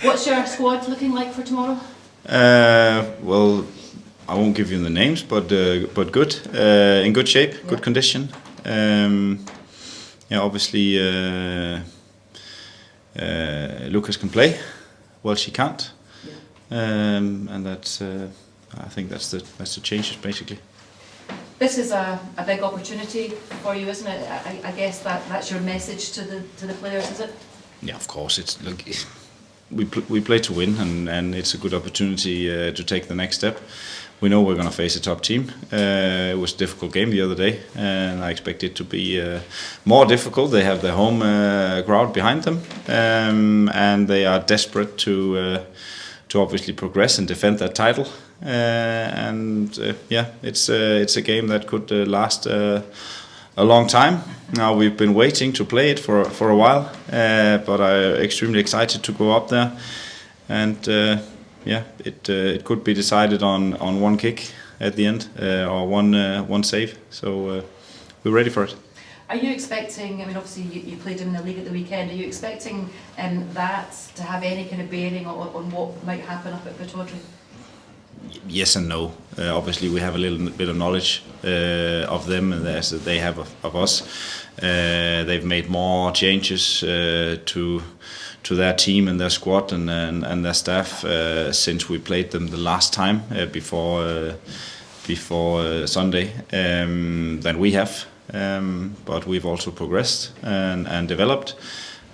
What's your squad looking like for tomorrow? Well, I won't give you the names, but good, in good shape, good condition. Obviously, Lucas can play. Well, she can't, and that's. I think that's the changes basically. This is a big opportunity for you, isn't it? I guess that's your message to the players, is it? Yeah, of course. We play to win, and it's a good opportunity to take the next step. We know we're going to face a top team. It was a difficult game the other day, and I expect it to be more difficult. They have their home crowd behind them, and they are desperate to obviously progress and defend that title. It's a game that could last a long time. Now we've been waiting to play it for a while, but I'm extremely excited to go up there, and it could be decided on one kick at the end or one save. So we're ready for it. Are you expecting? I mean, obviously you played in the league at the weekend. Are you expecting that to have any kind of bearing on what might happen up at Berthel? Yes and no. Obviously, we have a little bit of knowledge of them as they have of us. They've made more changes to their team and their squad and their staff since we played them the last time before Sunday than we have. But we've also progressed and developed.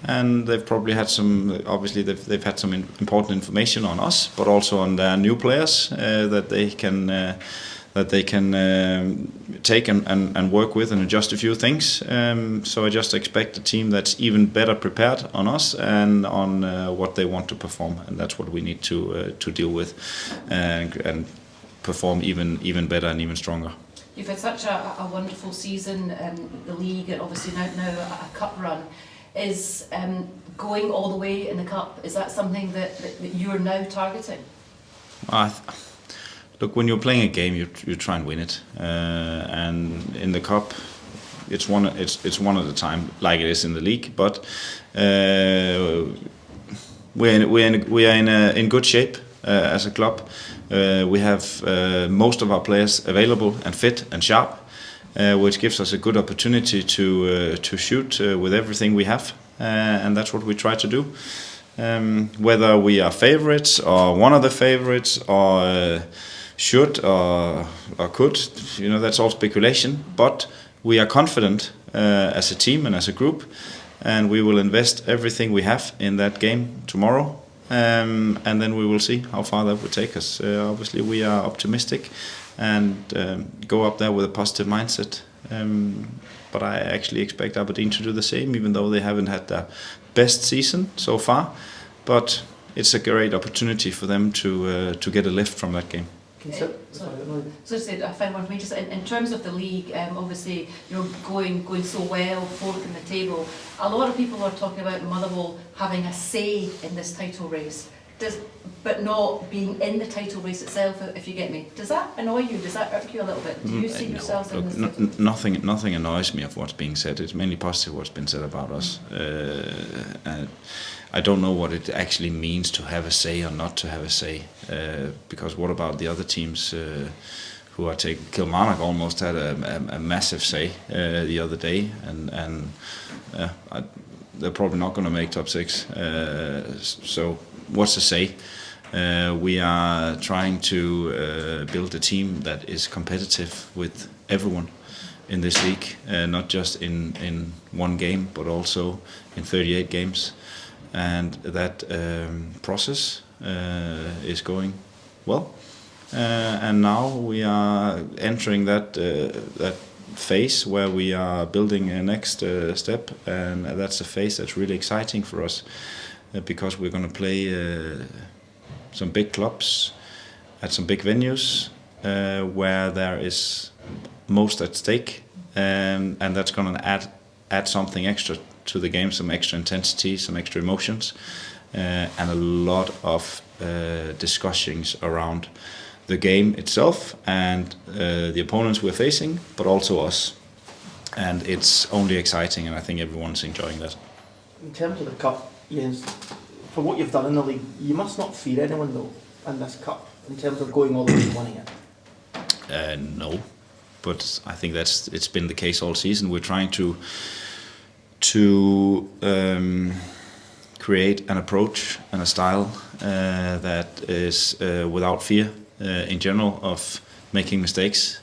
And they've probably had some. Obviously, they've had some important information on us, but also on their new players that they can take and work with and adjust a few things. So I just expect a team that's even better prepared on us and on what they want to perform, and that's what we need to deal with and perform even better and even stronger. You've had such a wonderful season, the league, and obviously now a cup run. Is going all the way in the cup, is that something that you're now targeting? Look, when you're playing a game, you try and win it, and in the cup, it's one at a time, like it is in the league. But we are in good shape as a club. We have most of our players available and fit and sharp. Which gives us a good opportunity to shoot with everything we have, and that's what we try to do. Whether we are favourites or one of the favourites or should or could, that's all speculation. But we are confident as a team and as a group, and we will invest everything we have in that game tomorrow. And then we will see how far that will take us. Obviously, we are optimistic and go up there with a positive mindset. But I actually expect Aberdeen to do the same, even though they haven't had their best season so far. But it's a great opportunity for them to get a lift from that game. So I find one for me, just in terms of the league, obviously you're going so well, fourth in the table. A lot of people are talking about Motherwell having a say in this title race, but not being in the title race itself, if you get me. Does that annoy you? Does that irk you a little bit? Do you see yourselves in this? Nothing annoys me of what's being said. It's mainly positive what's been said about us. I don't know what it actually means to have a say or not to have a say, because what about the other teams who are taking? Kilmarnock almost had a massive say the other day, and they're probably not going to make top six. So what's to say? We are trying to build a team that is competitive with everyone in this league, not just in one game, but also in 38 games. And that process is going well. And now we are entering that phase where we are building a next step, and that's a phase that's really exciting for us because we're going to play some big clubs at some big venues where there is most at stake, and that's going to add something extra to the game, some extra intensity, some extra emotions, and a lot of discussions around the game itself and the opponents we're facing, but also us. And it's only exciting, and I think everyone's enjoying that. In terms of the cup, Jens, for what you've done in the league, you must not fear anyone though in this cup in terms of going all the way and winning it. No, but I think it's been the case all season. We're trying to create an approach and a style that is without fear in general of making mistakes,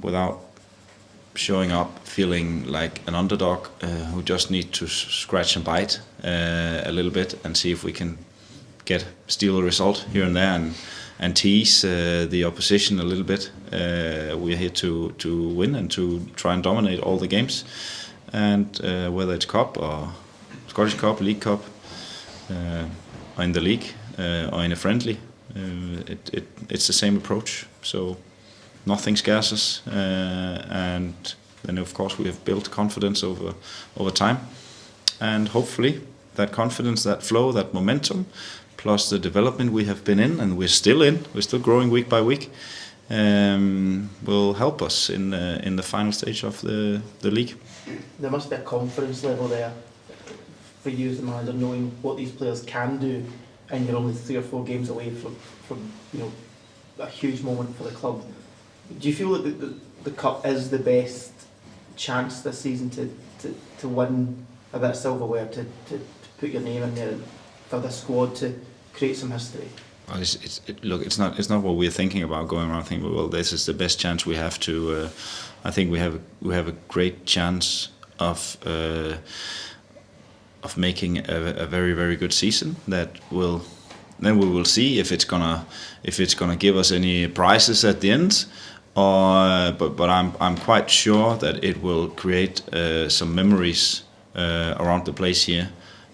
without showing up feeling like an underdog who just need to scratch and bite a little bit and see if we can steal a result here and there and tease the opposition a little bit. We're here to win and to try and dominate all the games, and whether it's cup or Scottish Cup, League Cup, or in the league or in a friendly, it's the same approach. So nothing scares us, and then of course we have built confidence over time, and hopefully that confidence, that flow, that momentum, plus the development we have been in and we're still growing week by week, will help us in the final stage of the league. There must be a confidence level there for you as the manager, knowing what these players can do, and you're only 3 or 4 games away from a huge moment for the club. Do you feel that the cup is the best chance this season to win a bit of silverware, to put your name in there for the squad to create some history? Well, look, it's not what we're thinking about, going around thinking, well, this is the best chance we have to. I think we have a great chance of making a very, very good season that will. Then we will see if it's gonna give us any prizes at the end, but I'm quite sure that it will create some memories around the place here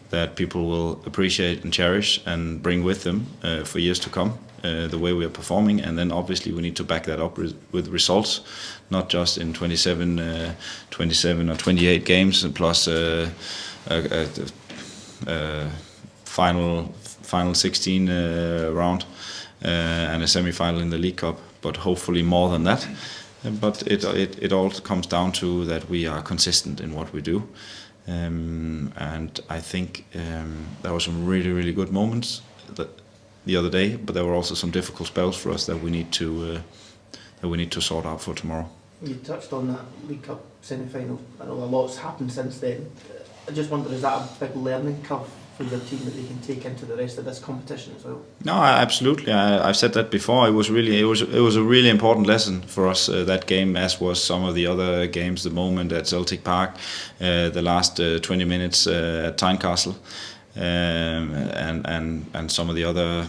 that people will appreciate and cherish and bring with them for years to come, the way we are performing. And then obviously we need to back that up with results, not just in 27 or 28 games and plus a final 16 round and a semi-final in the League Cup, but hopefully more than that. But it all comes down to that we are consistent in what we do. And I think there were some really, really good moments the other day, but there were also some difficult spells for us that we need to sort out for tomorrow. You touched on that League Cup semi-final. I know a lot's happened since then. I just wonder, is that a big learning curve for your team that they can take into the rest of this competition as well? No, absolutely. I've said that before. It was a really important lesson for us, that game, as was some of the other games. The moment at Celtic Park, the last 20 minutes at Tynecastle, and some of the other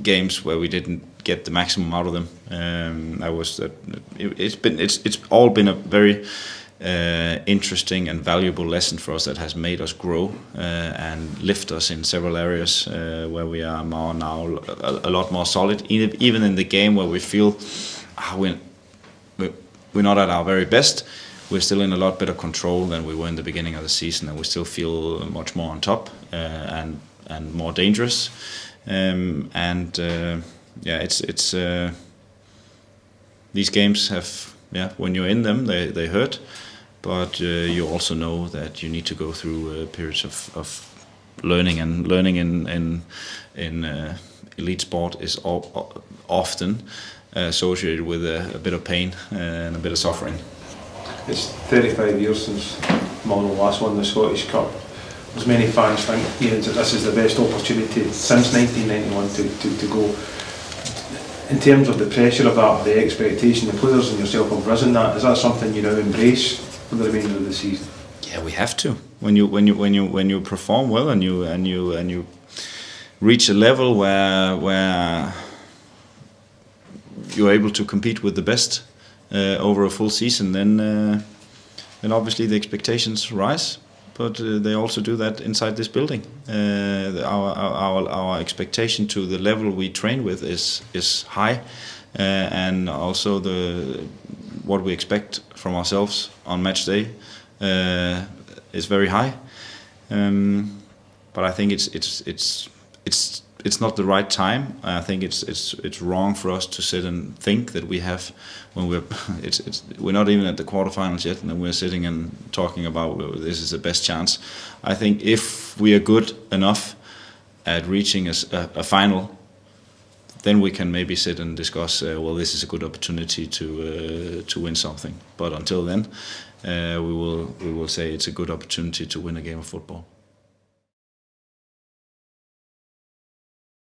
games where we didn't get the maximum out of them. It's all been a very interesting and valuable lesson for us that has made us grow and lift us in several areas where we are now a lot more solid. Even in the game where we feel we're not at our very best, we're still in a lot better control than we were in the beginning of the season, and we still feel much more on top and more dangerous. It's these games have, when you're in them, they hurt. But you also know that you need to go through periods of learning, and learning in elite sport is often associated with a bit of pain and a bit of suffering. It's 35 years since Motherwell last won the Scottish Cup. As many fans think, that this is the best opportunity since 1991 to go. In terms of the pressure of that, the expectation, the players and yourself have risen that. Is that something you now embrace for the remainder of the season? Yeah, we have to. When you perform well and you reach a level where you're able to compete with the best over a full season, then obviously the expectations rise. But they also do that inside this building. Our expectation to the level we train with is high, and also what we expect from ourselves on match day is very high. But I think it's it's not the right time. I think it's wrong for us to sit and think that we have, when we're not even at the quarterfinals yet, and we're sitting and talking about this is the best chance. I think if we are good enough at reaching a final, then we can maybe sit and discuss. Well, this is a good opportunity to win something. But until then, we will say it's a good opportunity to win a game of football.